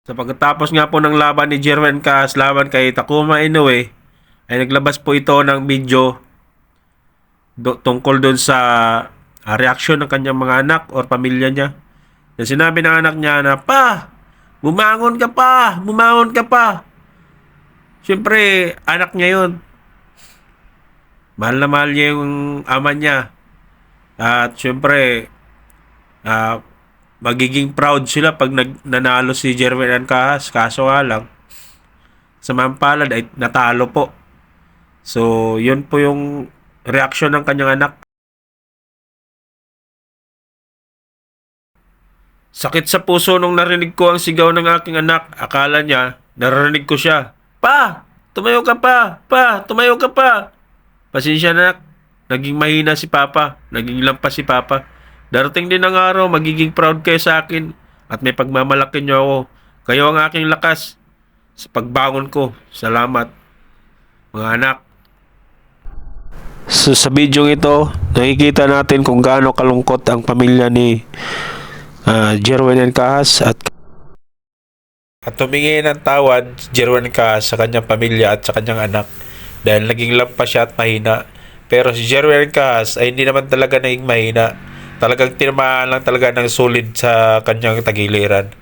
Sa pagkatapos nga po ng laban ni Jerwin Cas laban kay Takuma Inoue, ay naglabas po ito ng video tungkol doon sa reaksyon ng kanyang mga anak or pamilya niya. Na sinabi ng anak niya na, "Pa, bumangon ka pa! Bumangon ka pa!" Siyempre, anak niya yun. Mahal na mahal niya yung ama niya. At siyempre, magiging proud sila pag nanalo si Jerwin Cas. Kaso nga lang, sa mampalad ay natalo po. So, yun po yung reaksyon ng kanyang anak. Sakit sa puso nung narinig ko ang sigaw ng aking anak. Akala niya, narinig ko siya. "Pa! Tumayo ka pa! Pa! Tumayo ka pa!" Pasensya na, naging mahina si Papa. Naging lampas si Papa. Darating din ang araw, magiging proud kayo sa akin at may pagmamalaki niyo ako. Kayo ang aking lakas sa pagbangon ko. Salamat, mga anak. So, sa video ito, nakikita natin kung gaano kalungkot ang pamilya ni Jerwin Cas at humingi ng tawad si Jerwin Cas sa kanyang pamilya at sa kanyang anak dahil naging lampas siya at mahina. Pero si Jerwin Cas ay hindi naman talaga naging mahina. Talagang tinamaan lang talaga ng solid sa kanyang tagiliran.